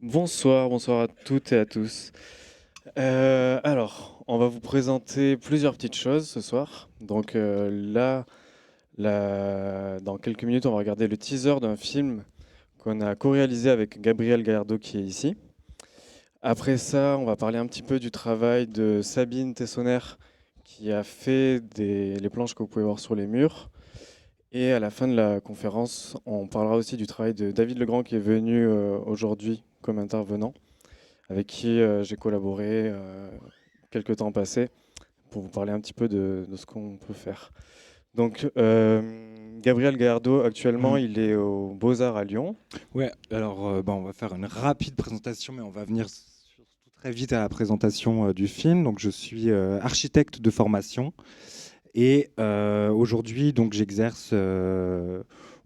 Bonsoir, bonsoir à toutes et à tous. On va vous présenter plusieurs petites choses ce soir. Dans quelques minutes, on va regarder le teaser d'un film qu'on a co-réalisé avec Gabriel Gallardo qui est ici. Après ça, on va parler un petit peu du travail de Sabine Tessonner qui a fait les planches que vous pouvez voir sur les murs. Et à la fin de la conférence, on parlera aussi du travail de David Legrand qui est venu aujourd'hui comme intervenant, avec qui j'ai collaboré quelques temps passés pour vous parler un petit peu de ce qu'on peut faire. Gabriel Gallardo, actuellement, Mm. il est aux Beaux-Arts à Lyon. Ouais, alors on va faire une rapide présentation, mais on va venir surtout très vite à la présentation du film. Donc, je suis architecte de formation et aujourd'hui, donc, j'exerce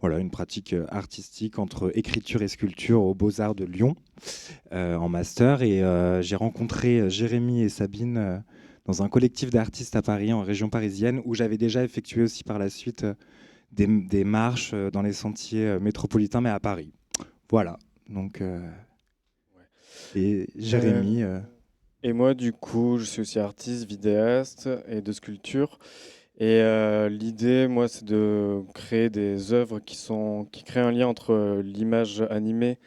voilà, une pratique artistique entre écriture et sculpture aux Beaux-Arts de Lyon en master. Et j'ai rencontré Jérémy et Sabine dans un collectif d'artistes à Paris, en région parisienne, où j'avais déjà effectué aussi par la suite des marches dans les sentiers métropolitains, mais à Paris. Voilà. Donc, et Euh, Jérémy. et moi, du coup, je suis aussi artiste, vidéaste et de sculpture. Et l'idée, moi, c'est de créer des œuvres qui créent un lien entre l'image animée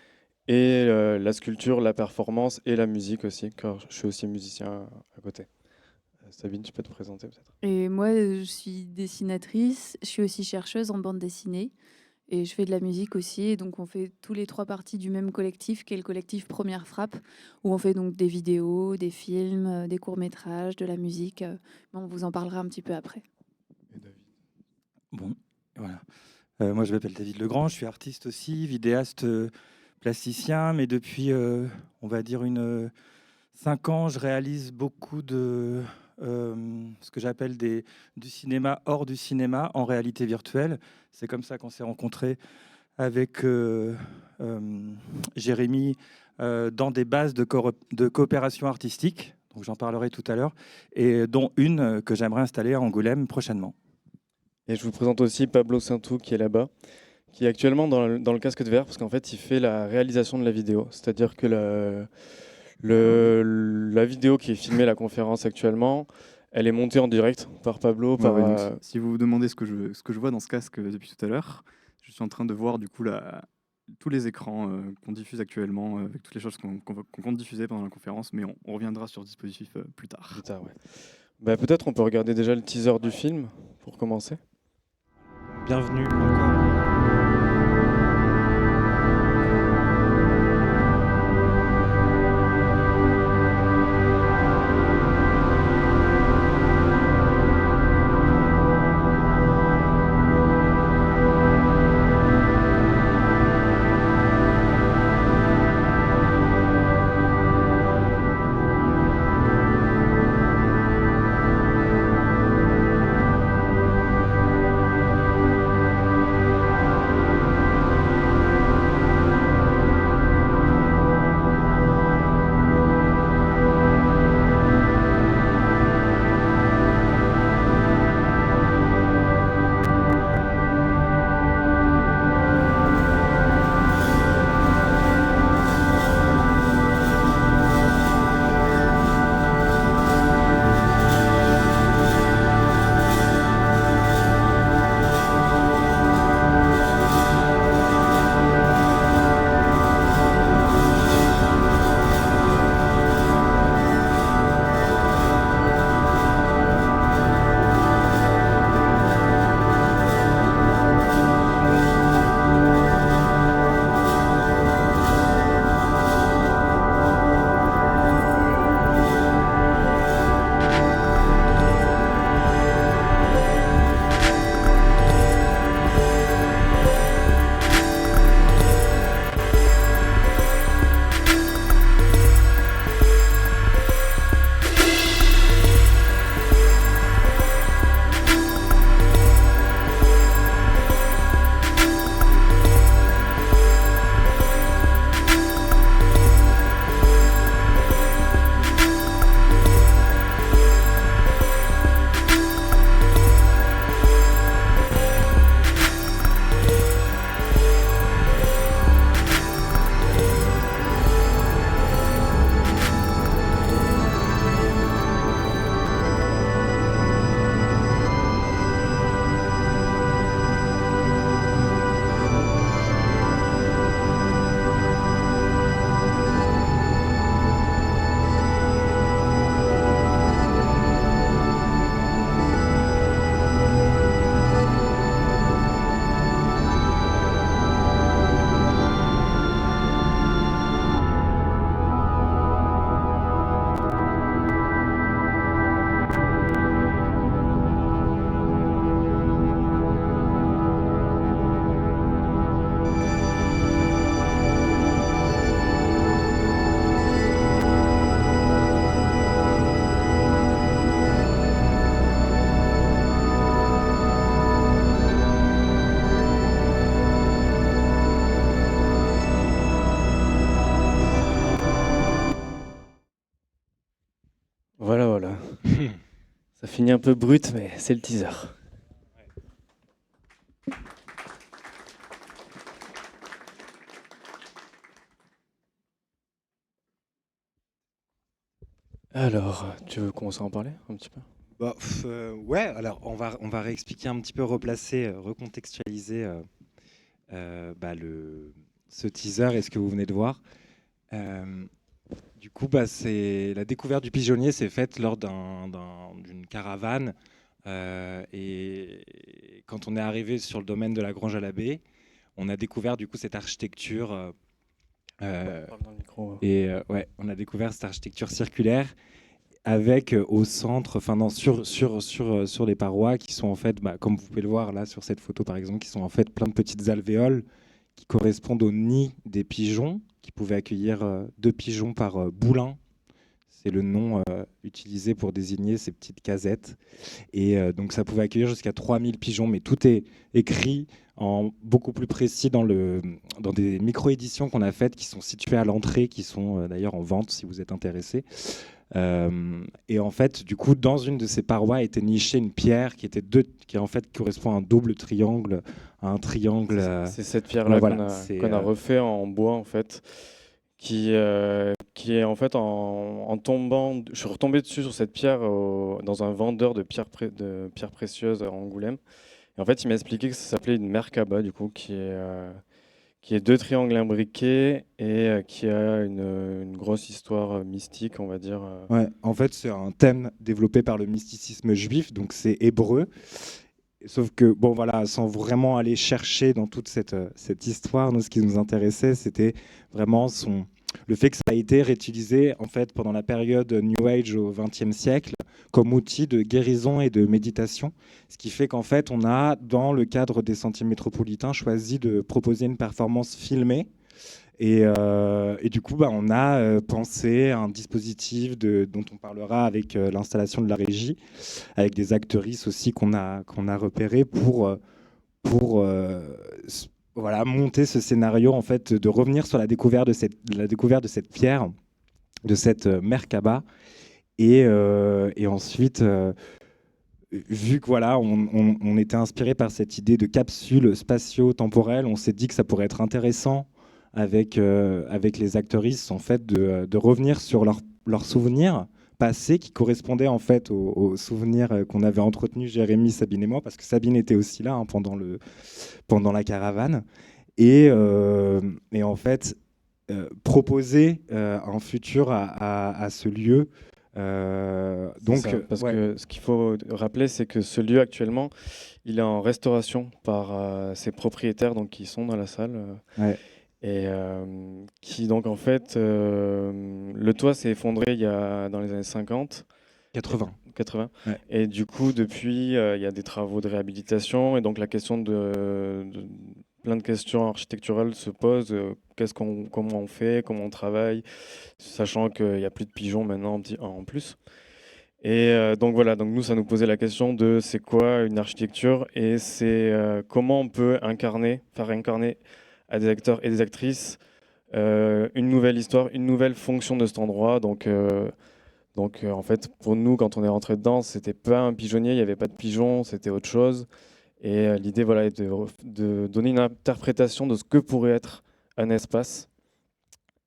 et la sculpture, la performance et la musique aussi, car je suis aussi musicien à côté. Sabine, tu peux te présenter peut-être? Et moi, je suis dessinatrice, je suis aussi chercheuse en bande dessinée et je fais de la musique aussi. Et donc, on fait tous les trois parties du même collectif, qui est le collectif Première Frappe, où on fait donc des vidéos, des films, des courts-métrages, de la musique. Mais on vous en parlera un petit peu après. Et David. Bon, voilà. Moi, je m'appelle David Legrand, je suis artiste aussi, vidéaste, plasticien, mais depuis, on va dire, 5 ans, je réalise beaucoup de ce que j'appelle du cinéma hors du cinéma, en réalité virtuelle. C'est comme ça qu'on s'est rencontrés avec Jérémy dans des bases de coopération artistique, donc j'en parlerai tout à l'heure, et dont une que j'aimerais installer à Angoulême prochainement. Et je vous présente aussi Pablo Saintou qui est là-bas, qui est actuellement dans le casque de verre, parce qu'en fait, il fait la réalisation de la vidéo. C'est-à-dire que la vidéo qui est filmée, la conférence actuellement, elle est montée en direct par Pablo. Ouais, ouais, donc si vous vous demandez ce que je vois dans ce casque depuis tout à l'heure, je suis en train de voir du coup tous les écrans qu'on diffuse actuellement, avec toutes les choses qu'on compte diffuser pendant la conférence, mais on reviendra sur ce dispositif plus tard. Plus tard, ouais. Bah, peut-être on peut regarder déjà le teaser du film pour commencer. Bienvenue encore. Ça finit un peu brut, mais c'est le teaser. Alors, tu veux commencer à en parler un petit peu? Ouais, alors on va réexpliquer un petit peu, replacer, recontextualiser ce teaser et ce que vous venez de voir. Euh, du coup, c'est la découverte du pigeonnier s'est faite lors d'une caravane. Et quand on est arrivé sur le domaine de la Grange à l'abbé, on a découvert du coup cette architecture. Parle dans le micro. Ouais, on a découvert cette architecture circulaire avec au centre, enfin non, sur les parois qui sont en fait, comme vous pouvez le voir là sur cette photo par exemple, qui sont en fait plein de petites alvéoles qui correspondent au nid des pigeons, qui pouvaient accueillir 2 pigeons par boulin. C'est le nom utilisé pour désigner ces petites casettes. Et donc ça pouvait accueillir jusqu'à 3000 pigeons, mais tout est écrit en beaucoup plus précis dans des micro-éditions qu'on a faites, qui sont situées à l'entrée, qui sont d'ailleurs en vente si vous êtes intéressés. Et en fait, du coup, dans une de ces parois était nichée une pierre qui en fait correspond à un double triangle, à un triangle. C'est cette pierre-là voilà, qu'on a refait en bois en fait, qui est en fait en tombant. Je suis retombé dessus sur cette pierre dans un vendeur de pierres précieuses à Angoulême. Et en fait, il m'a expliqué que ça s'appelait une Merkaba, du coup, qui est 2 triangles imbriqués et qui a une grosse histoire mystique, on va dire. Ouais, en fait, c'est un thème développé par le mysticisme juif, donc c'est hébreu. Sauf que, bon, voilà, sans vraiment aller chercher dans toute cette histoire, nous, ce qui nous intéressait, c'était vraiment le fait que ça a été réutilisé en fait, pendant la période New Age au XXe siècle comme outil de guérison et de méditation. Ce qui fait qu'en fait, on a, dans le cadre des Sentiers métropolitains, choisi de proposer une performance filmée. Et du coup, on a pensé à un dispositif dont on parlera avec l'installation de la régie, avec des actrices aussi qu'on a repérées pour voilà, monter ce scénario, en fait, de revenir sur la découverte de cette pierre, de cette Merkaba. Et ensuite, vu que voilà, on était inspiré par cette idée de capsule spatio-temporelle, on s'est dit que ça pourrait être intéressant avec les actrices en fait de revenir sur leurs souvenirs passés qui correspondaient en fait aux souvenirs qu'on avait entretenus Jérémy, Sabine et moi, parce que Sabine était aussi là pendant la caravane et en fait proposer un futur à ce lieu. Donc, ça, parce ouais. que ce qu'il faut rappeler, c'est que ce lieu actuellement, il est en restauration par ses propriétaires, donc qui sont dans la salle, Ouais. et qui donc en fait, le toit s'est effondré dans les années 50, 80. 80, Ouais. et du coup depuis, il y a des travaux de réhabilitation, et donc la question plein de questions architecturales se posent. Comment on fait, comment on travaille, sachant qu'il n'y a plus de pigeons maintenant en plus. Et donc voilà, donc nous, ça nous posait la question de c'est quoi une architecture et c'est comment on peut faire incarner à des acteurs et des actrices une nouvelle histoire, une nouvelle fonction de cet endroit. Donc en fait, pour nous, quand on est rentré dedans, c'était pas un pigeonnier, il n'y avait pas de pigeons, c'était autre chose. Et l'idée, voilà, est de donner une interprétation de ce que pourrait être un espace.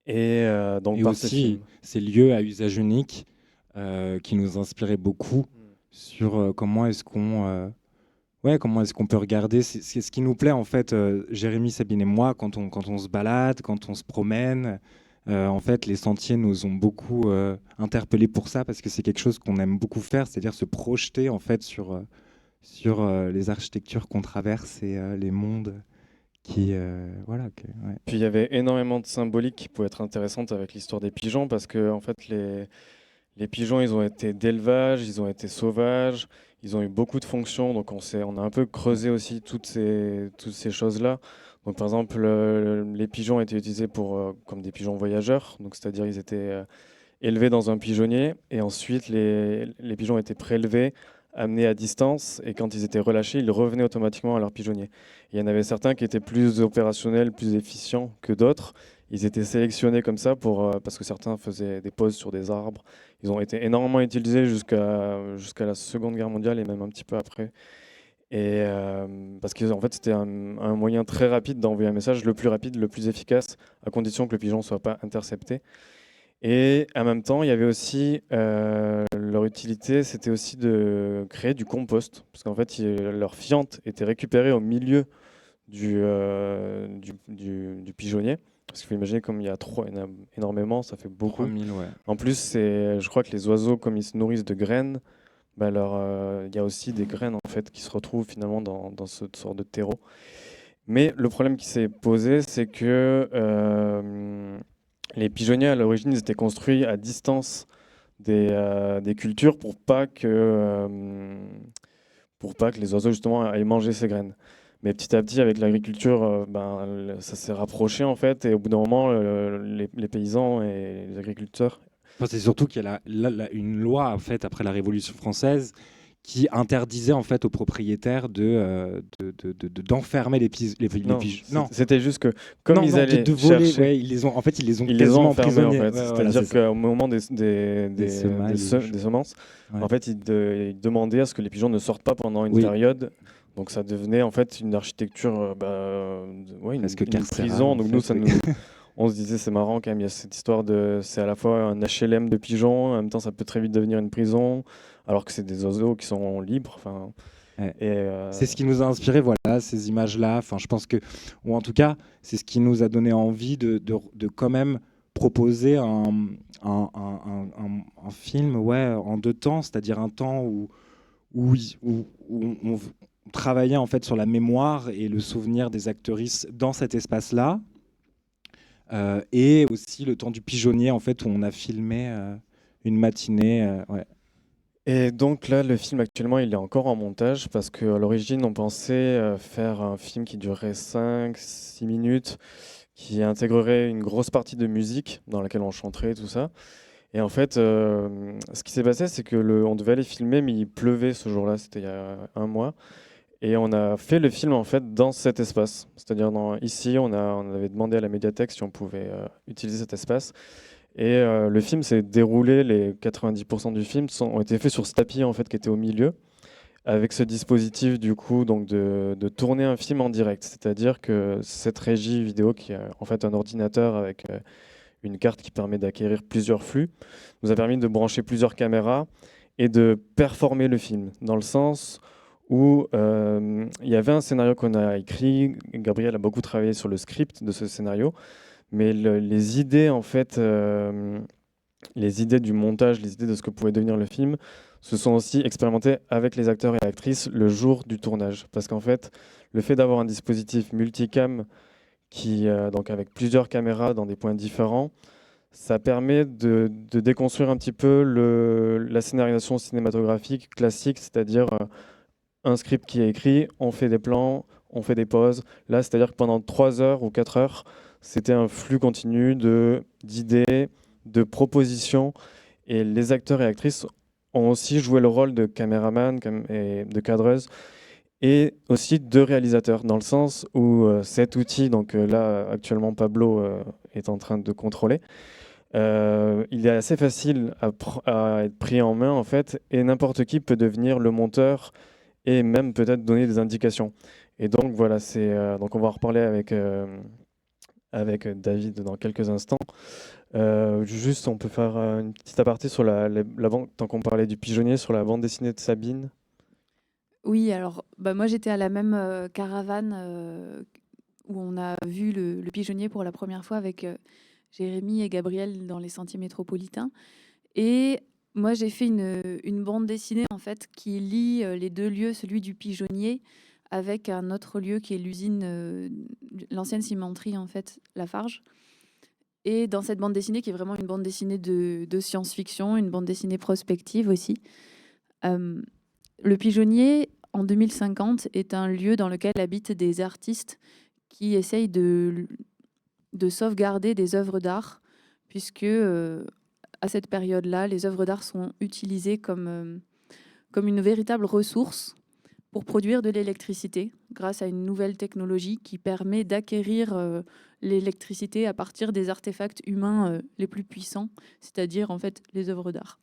Et donc Et par ces aussi, films. ces lieux à usage unique qui nous inspiraient beaucoup sur comment est-ce qu'on peut regarder. C'est ce qui nous plaît en fait, Jérémy, Sabine et moi, quand on se balade, quand on se promène. En fait, les sentiers nous ont beaucoup interpellés pour ça parce que c'est quelque chose qu'on aime beaucoup faire, c'est-à-dire se projeter en fait sur les architectures qu'on traverse et les mondes qui voilà. Ouais. Puis il y avait énormément de symboliques qui pouvaient être intéressantes avec l'histoire des pigeons parce que en fait les pigeons ils ont été d'élevage, ils ont été sauvages, ils ont eu beaucoup de fonctions, donc on a un peu creusé aussi toutes ces choses-là. Donc par exemple les pigeons étaient utilisés comme des pigeons voyageurs, donc c'est-à-dire ils étaient élevés dans un pigeonnier et ensuite les pigeons étaient prélevés, amenés à distance, et quand ils étaient relâchés, ils revenaient automatiquement à leur pigeonnier. Il y en avait certains qui étaient plus opérationnels, plus efficients que d'autres, ils étaient sélectionnés comme ça parce que certains faisaient des poses sur des arbres. Ils ont été énormément utilisés jusqu'à la Seconde Guerre mondiale et même un petit peu après. Et parce qu'en fait, c'était un moyen très rapide d'envoyer un message, le plus rapide, le plus efficace, à condition que le pigeon ne soit pas intercepté. Et en même temps, il y avait aussi leur utilité, c'était aussi de créer du compost, parce qu'en fait, leur fiente était récupérée au milieu du pigeonnier. Parce qu'il faut imaginer, comme il y en a énormément, ça fait beaucoup. 3000, ouais. En plus, je crois que les oiseaux, comme ils se nourrissent de graines, bah il y a aussi des graines en fait, qui se retrouvent finalement dans cette sorte de terreau. Mais le problème qui s'est posé, c'est que les pigeonniers, à l'origine, ils étaient construits à distance des cultures pour pas que les oiseaux justement aillent manger ces graines. Mais petit à petit, avec l'agriculture, ça s'est rapproché en fait, et au bout d'un moment, les paysans et les agriculteurs. Enfin, c'est surtout qu'il y a une loi en fait après la Révolution française qui interdisait en fait aux propriétaires d'enfermer les pigeons. Non, c'était juste que comme ils allaient de voler, chercher, ouais, ils les ont ils les ont enfermés en fait. Ouais, C'est-à-dire voilà, qu'au moment des semences, ouais. en fait, ils demandaient à ce que les pigeons ne sortent pas pendant une Oui. période. Donc ça devenait en fait une architecture, une prison. Donc nous, on se disait c'est marrant quand même. Il y a cette histoire c'est à la fois un HLM de pigeons, en même temps ça peut très vite devenir une prison, alors que c'est des oiseaux qui sont libres. Enfin. Ouais. Et c'est ce qui nous a inspiré, voilà, ces images-là. Enfin, je pense que, ou en tout cas, c'est ce qui nous a donné envie de quand même proposer un film, ouais, en deux temps, c'est-à-dire un temps où on travaillait en fait sur la mémoire et le souvenir des actrices dans cet espace-là, et aussi le temps du pigeonnier, en fait, où on a filmé une matinée, ouais. Et donc là, le film actuellement, il est encore en montage parce qu'à l'origine, on pensait faire un film qui durerait 5-6 minutes, qui intégrerait une grosse partie de musique dans laquelle on chanterait, tout ça. Et en fait, ce qui s'est passé, c'est que on devait aller filmer, mais il pleuvait ce jour-là, c'était il y a un mois. Et on a fait le film en fait dans cet espace. C'est-à-dire ici, on avait demandé à la médiathèque si on pouvait utiliser cet espace. Et le film s'est déroulé, les 90% du film ont été faits sur ce tapis en fait, qui était au milieu, avec ce dispositif du coup donc de tourner un film en direct. C'est-à-dire que cette régie vidéo, qui est en fait un ordinateur avec une carte qui permet d'acquérir plusieurs flux, nous a permis de brancher plusieurs caméras et de performer le film, dans le sens où il y avait un scénario qu'on a écrit. Gabriel a beaucoup travaillé sur le script de ce scénario. Mais les idées, en fait, les idées du montage, les idées de ce que pouvait devenir le film, se sont aussi expérimentées avec les acteurs et actrices le jour du tournage. Parce qu'en fait, le fait d'avoir un dispositif multicam donc avec plusieurs caméras dans des points différents, ça permet de déconstruire un petit peu la scénarisation cinématographique classique, c'est-à-dire un script qui est écrit, on fait des plans, on fait des pauses. Là, c'est-à-dire que pendant 3 heures ou 4 heures, c'était un flux continu d'idées, de propositions. Et les acteurs et actrices ont aussi joué le rôle de caméraman et de cadreuse, et aussi de réalisateur, dans le sens où cet outil, donc là, actuellement, Pablo est en train de contrôler, il est assez facile à être pris en main, en fait, et n'importe qui peut devenir le monteur et même peut-être donner des indications. Et donc, voilà, donc on va en reparler avec David dans quelques instants. Juste, on peut faire une petite aparté sur la bande, tant qu'on parlait du pigeonnier, sur la bande dessinée de Sabine. Oui, alors moi j'étais à la même caravane où on a vu le pigeonnier pour la première fois avec Jérémy et Gabriel dans les Sentiers métropolitains. Et moi j'ai fait une bande dessinée en fait qui lie les deux lieux, celui du pigeonnier avec un autre lieu qui est l'usine, l'ancienne cimenterie en fait, Lafarge. Et dans cette bande dessinée qui est vraiment une bande dessinée de science-fiction, une bande dessinée prospective aussi, le pigeonnier, en 2050, est un lieu dans lequel habitent des artistes qui essayent de sauvegarder des œuvres d'art, puisque à cette période-là, les œuvres d'art sont utilisées comme une véritable ressource pour produire de l'électricité grâce à une nouvelle technologie qui permet d'acquérir l'électricité à partir des artefacts humains les plus puissants, c'est-à-dire en fait les œuvres d'art.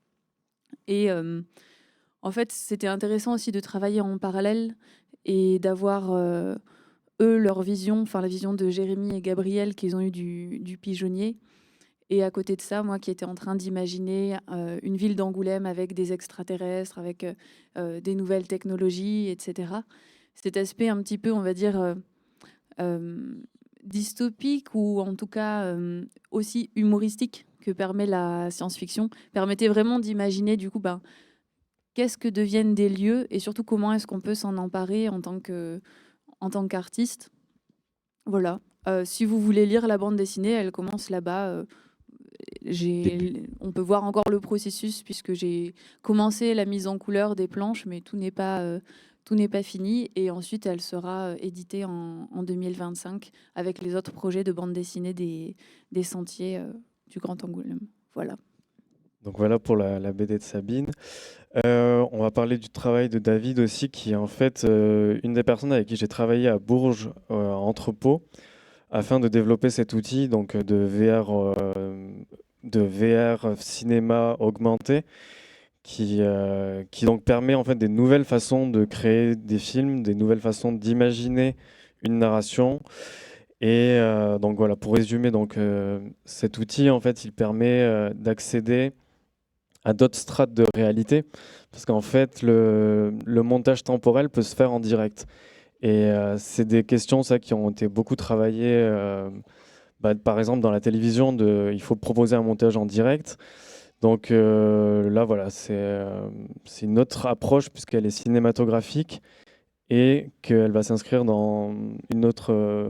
Et en fait, c'était intéressant aussi de travailler en parallèle et d'avoir eux leur vision, enfin la vision de Jérémy et Gabriel qu'ils ont eu du pigeonnier. Et à côté de ça, moi qui étais en train d'imaginer une ville d'Angoulême avec des extraterrestres, avec des nouvelles technologies, etc. Cet aspect un petit peu, on va dire, dystopique ou en tout cas aussi humoristique que permet la science-fiction, permettait vraiment d'imaginer du coup qu'est-ce que deviennent des lieux et surtout comment est-ce qu'on peut s'en emparer en tant qu'artiste. Voilà. Si vous voulez lire la bande dessinée, elle commence là-bas. On peut voir encore le processus puisque j'ai commencé la mise en couleur des planches, mais tout n'est pas fini. Et ensuite, elle sera éditée en 2025 avec les autres projets de bande dessinée des sentiers du Grand Angoulême. Voilà. Donc voilà pour la BD de Sabine. On va parler du travail de David aussi, qui est en fait une des personnes avec qui j'ai travaillé à Bourges Entrepôt, afin de développer cet outil donc de VR cinéma augmenté, qui donc permet en fait des nouvelles façons de créer des films, des nouvelles façons d'imaginer une narration. Et donc voilà, pour résumer, donc cet outil en fait, il permet d'accéder à d'autres strates de réalité, parce qu'en fait, le montage temporel peut se faire en direct. Et c'est des questions ça, qui ont été beaucoup travaillées, par exemple dans la télévision, il faut proposer un montage en direct. Donc là, voilà, c'est une autre approche puisqu'elle est cinématographique et qu'elle va s'inscrire dans une autre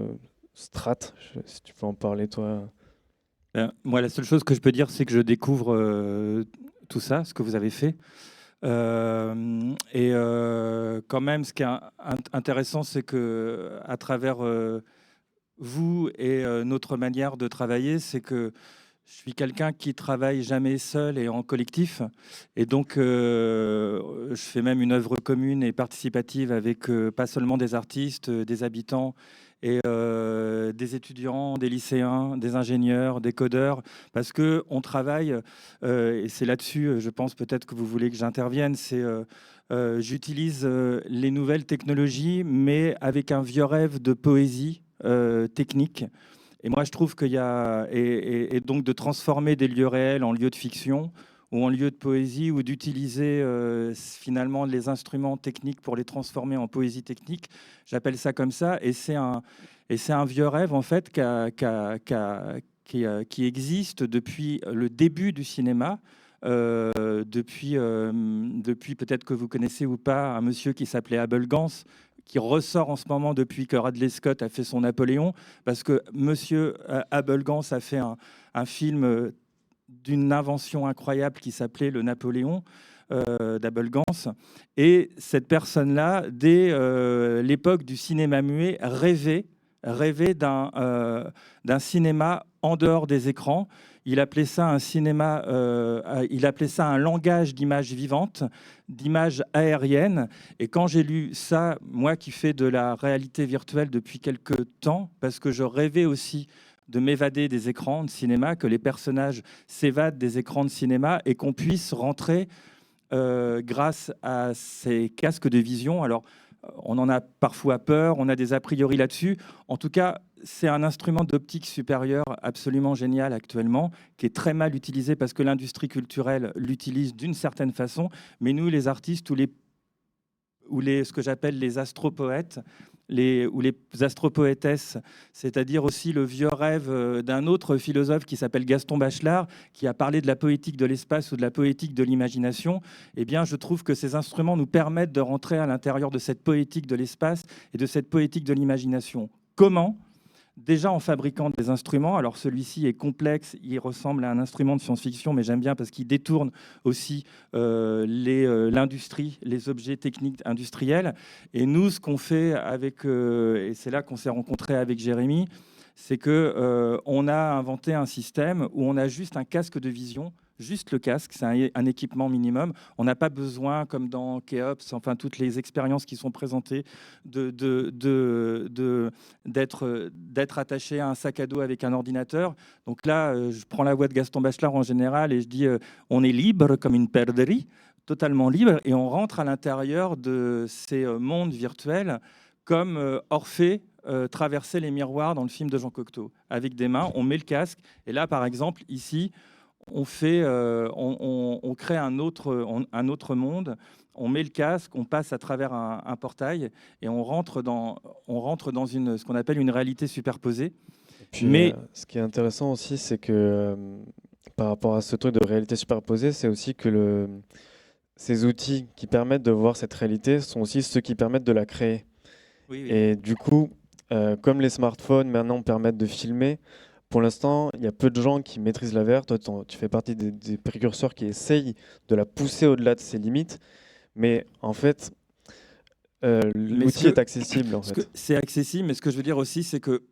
strate. Si tu peux en parler, toi. Moi, la seule chose que je peux dire, c'est que je découvre tout ça, ce que vous avez fait. Quand même, ce qui est intéressant, c'est que à travers vous et notre manière de travailler, c'est que je suis quelqu'un qui travaille jamais seul et en collectif. Et donc, je fais même une œuvre commune et participative avec pas seulement des artistes, des habitants et des étudiants, des lycéens, des ingénieurs, des codeurs, parce qu'on travaille, et c'est là-dessus, je pense peut-être que vous voulez que j'intervienne, c'est j'utilise les nouvelles technologies, mais avec un vieux rêve de poésie technique. Et moi, je trouve qu'il y a... Et donc de transformer des lieux réels en lieux de fiction ou en lieux de poésie, ou d'utiliser finalement les instruments techniques pour les transformer en poésie technique. J'appelle ça comme ça. Et c'est un vieux rêve, en fait, qui existe depuis le début du cinéma. Depuis peut-être que vous connaissez ou pas un monsieur qui s'appelait Abel Gans, qui ressort en ce moment depuis que Ridley Scott a fait son Napoléon, parce que monsieur Abel Gans a fait un film d'une invention incroyable qui s'appelait le Napoléon d'Abel Gans. Et cette personne-là, dès l'époque du cinéma muet, rêvait d'un cinéma en dehors des écrans. Il appelait ça un cinéma, il appelait ça un langage d'images vivantes, d'images aériennes. Et quand j'ai lu ça, moi qui fais de la réalité virtuelle depuis quelques temps, parce que je rêvais aussi de m'évader des écrans de cinéma, que les personnages s'évadent des écrans de cinéma et qu'on puisse rentrer grâce à ces casques de vision. Alors, on en a parfois peur, on a des a priori là-dessus. En tout cas, c'est un instrument d'optique supérieure absolument génial actuellement, qui est très mal utilisé parce que l'industrie culturelle l'utilise d'une certaine façon. Mais nous, les artistes, ce que j'appelle les astropoètes, ou les astropoétesses, c'est-à-dire aussi le vieux rêve d'un autre philosophe qui s'appelle Gaston Bachelard, qui a parlé de la poétique de l'espace ou de la poétique de l'imagination. Eh bien, je trouve que ces instruments nous permettent de rentrer à l'intérieur de cette poétique de l'espace et de cette poétique de l'imagination. Comment ? Déjà en fabriquant des instruments. Alors celui-ci est complexe, il ressemble à un instrument de science-fiction, mais j'aime bien parce qu'il détourne aussi l'industrie, les objets techniques industriels. Et nous, ce qu'on fait avec, et c'est là qu'on s'est rencontrés avec Jérémy, c'est que on a inventé un système où on a juste un casque de vision, juste le casque, c'est un équipement minimum. On n'a pas besoin, comme dans Keops, enfin toutes les expériences qui sont présentées, d'être attaché à un sac à dos avec un ordinateur. Donc là, je prends la voix de Gaston Bachelard en général et je dis on est libre comme une paire de riz, totalement libre, et on rentre à l'intérieur de ces mondes virtuels comme Orphée traverser les miroirs dans le film de Jean Cocteau. Avec des mains, on met le casque. Et là, par exemple, ici, on crée un autre monde. On met le casque, on passe à travers un portail et on rentre dans ce qu'on appelle une réalité superposée. Et puis, Mais ce qui est intéressant aussi, c'est que par rapport à ce truc de réalité superposée, c'est aussi que ces outils qui permettent de voir cette réalité sont aussi ceux qui permettent de la créer. oui. Et du coup, comme les smartphones maintenant permettent de filmer, pour l'instant, il y a peu de gens qui maîtrisent la VR. Toi, tu fais partie des précurseurs qui essayent de la pousser au-delà de ses limites. Mais en fait, l'outil est accessible. En fait. C'est accessible, mais ce que je veux dire aussi, c'est que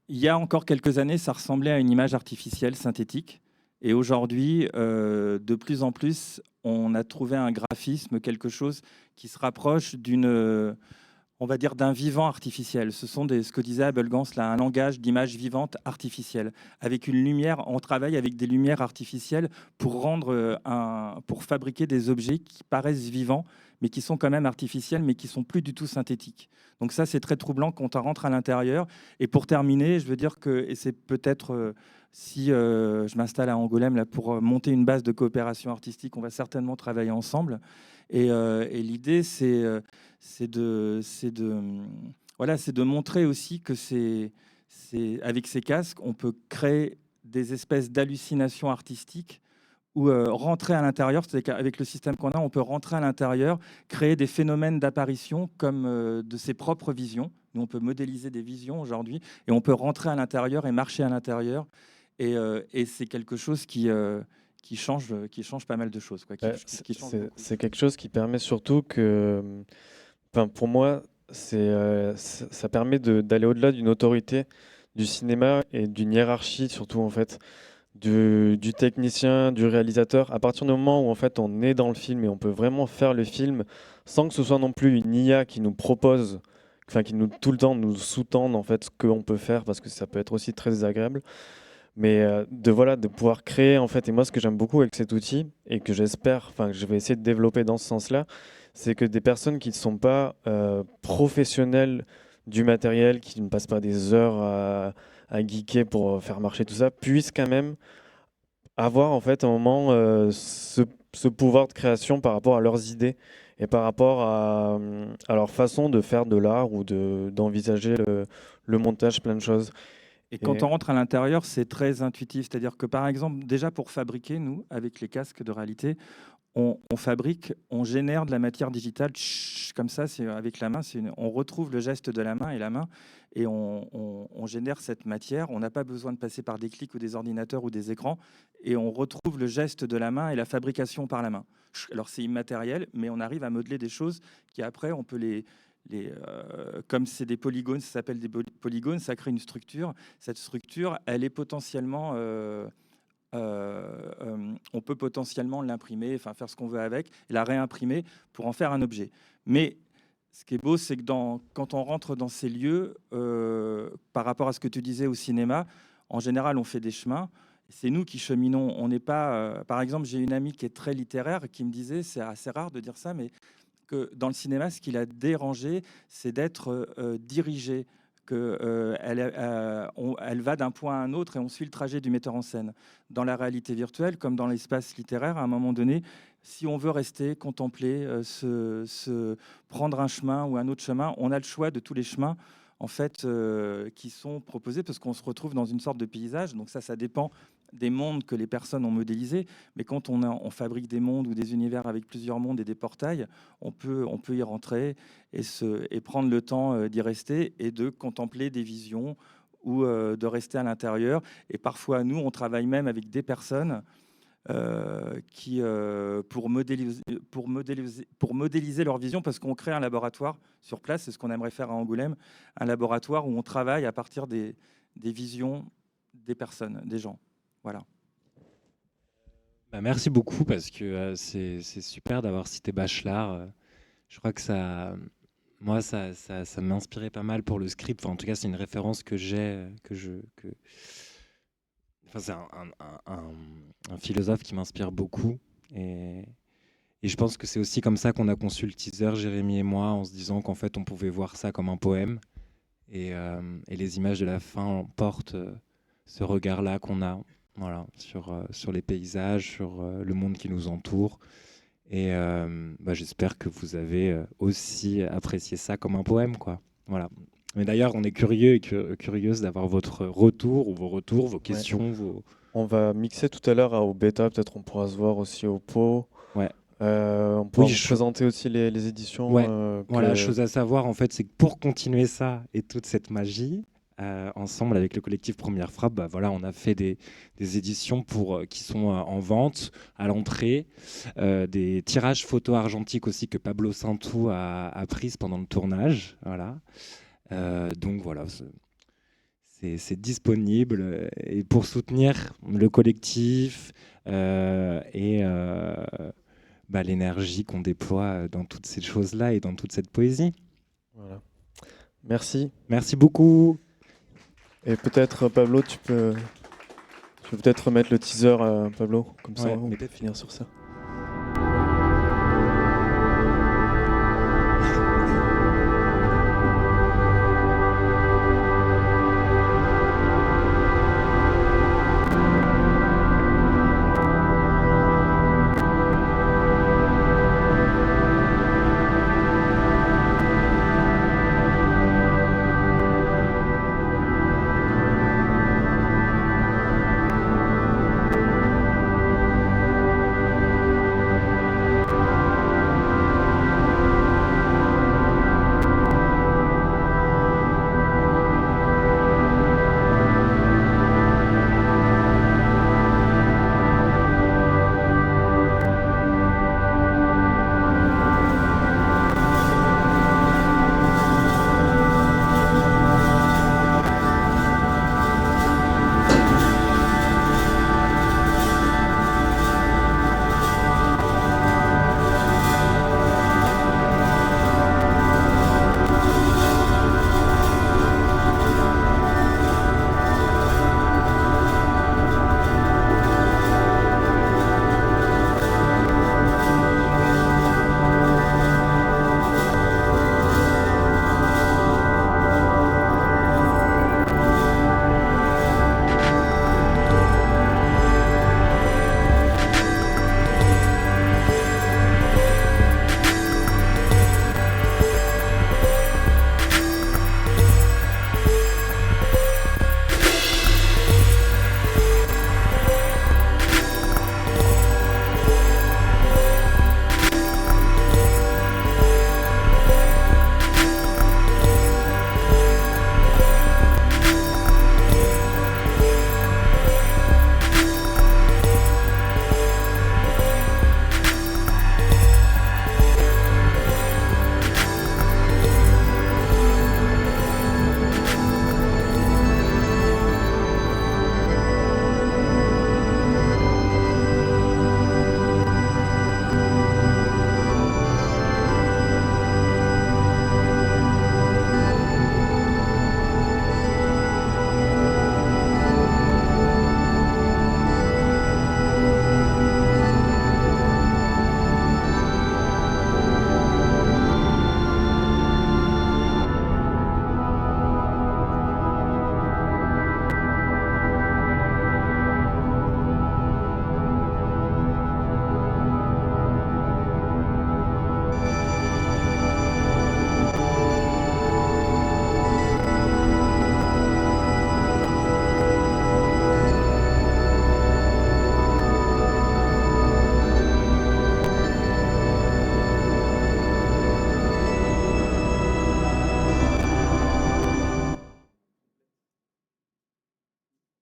il y a encore quelques années, ça ressemblait à une image artificielle synthétique. Et aujourd'hui, de plus en plus, on a trouvé un graphisme, quelque chose qui se rapproche on va dire d'un vivant artificiel. Ce sont ce que disait Abel Gans, là, un langage d'image vivante artificielle. Avec une lumière, on travaille avec des lumières artificielles pour pour fabriquer des objets qui paraissent vivants, mais qui sont quand même artificiels, mais qui sont plus du tout synthétiques. Donc ça, c'est très troublant quand on rentre à l'intérieur. Et pour terminer, je veux dire que, et c'est peut-être si je m'installe à Angoulême là, pour monter une base de coopération artistique, on va certainement travailler ensemble. Et l'idée, c'est de montrer aussi que avec ces casques, on peut créer des espèces d'hallucinations artistiques ou rentrer à l'intérieur. C'est-à-dire qu'avec le système qu'on a, on peut rentrer à l'intérieur, créer des phénomènes d'apparition comme de ses propres visions. Nous, on peut modéliser des visions aujourd'hui et on peut rentrer à l'intérieur et marcher à l'intérieur. Et c'est quelque chose qui change pas mal de choses. Quoi, c'est quelque chose qui permet surtout que, pour moi, ça permet d'aller au-delà d'une autorité du cinéma et d'une hiérarchie, surtout en fait, du technicien, du réalisateur. À partir du moment où en fait on est dans le film et on peut vraiment faire le film sans que ce soit non plus une IA qui nous propose, qui nous tout le temps nous sous-tende en fait ce qu'on peut faire, parce que ça peut être aussi très désagréable. Mais de pouvoir créer en fait, et moi ce que j'aime beaucoup avec cet outil et que j'espère, que je vais essayer de développer dans ce sens-là, c'est que des personnes qui ne sont pas professionnelles du matériel, qui ne passent pas des heures à geeker pour faire marcher tout ça, puissent quand même avoir en fait un moment ce pouvoir de création par rapport à leurs idées et par rapport à leur façon de faire de l'art ou d'envisager le montage, plein de choses. Et quand on rentre à l'intérieur, c'est très intuitif. C'est-à-dire que, par exemple, déjà pour fabriquer, nous, avec les casques de réalité, on fabrique, on génère de la matière digitale, comme ça, c'est avec la main. On retrouve le geste de la main et on génère cette matière. On n'a pas besoin de passer par des clics ou des ordinateurs ou des écrans, et on retrouve le geste de la main et la fabrication par la main. Alors c'est immatériel, mais on arrive à modeler des choses qui après, on peut comme c'est des polygones, ça s'appelle des polygones, ça crée une structure. Cette structure, elle est potentiellement... on peut potentiellement l'imprimer, faire ce qu'on veut avec, et la réimprimer pour en faire un objet. Mais ce qui est beau, c'est que quand on rentre dans ces lieux, par rapport à ce que tu disais au cinéma, en général, on fait des chemins. C'est nous qui cheminons. On n'est pas. Par exemple, j'ai une amie qui est très littéraire qui me disait, c'est assez rare de dire ça, mais que dans le cinéma, ce qui l'a dérangé, c'est d'être dirigé. Elle va d'un point à un autre et on suit le trajet du metteur en scène. Dans la réalité virtuelle, comme dans l'espace littéraire, à un moment donné, si on veut rester, contempler, prendre un chemin ou un autre chemin, on a le choix de tous les chemins en fait, qui sont proposés parce qu'on se retrouve dans une sorte de paysage. Donc ça dépend des mondes que les personnes ont modélisés. Mais quand on fabrique des mondes ou des univers avec plusieurs mondes et des portails, on peut y rentrer et prendre le temps d'y rester et de contempler des visions ou de rester à l'intérieur. Et parfois, nous, on travaille même avec des personnes pour modéliser leur vision, parce qu'on crée un laboratoire sur place. C'est ce qu'on aimerait faire à Angoulême, un laboratoire où on travaille à partir des des visions des personnes, des gens. Voilà. Bah, merci beaucoup parce que c'est super d'avoir cité Bachelard. Je crois que moi, ça m'a inspiré pas mal pour le script. Enfin, en tout cas, c'est une référence que j'ai, Enfin, c'est un philosophe qui m'inspire beaucoup. Et je pense que c'est aussi comme ça qu'on a conçu le teaser, Jérémy et moi, en se disant qu'en fait, on pouvait voir ça comme un poème. Et les images de la fin portent ce regard-là qu'on a, voilà, sur les paysages, sur le monde qui nous entoure. Et j'espère que vous avez aussi apprécié ça comme un poème, quoi. Voilà. Mais d'ailleurs, on est curieux et curieuse d'avoir votre retour ou vos retours, vos questions. On va mixer tout à l'heure au bêta, peut-être on pourra se voir aussi au pot. Ouais. On pourra Oui, vous présenter aussi les éditions. Ouais. Voilà, chose à savoir, en fait, c'est que pour continuer ça et toute cette magie, ensemble avec le collectif Première Frappe, voilà, on a fait des éditions qui sont en vente à l'entrée, des tirages photos argentiques aussi que Pablo Santu a prises pendant le tournage. Voilà. Donc voilà, c'est disponible. Et pour soutenir le collectif l'énergie qu'on déploie dans toutes ces choses-là et dans toute cette poésie. Voilà. Merci. Merci beaucoup. Et peut-être, Pablo, tu peux peut-être remettre le teaser, Pablo, comme ça Ouais, on mais peut finir sur ça.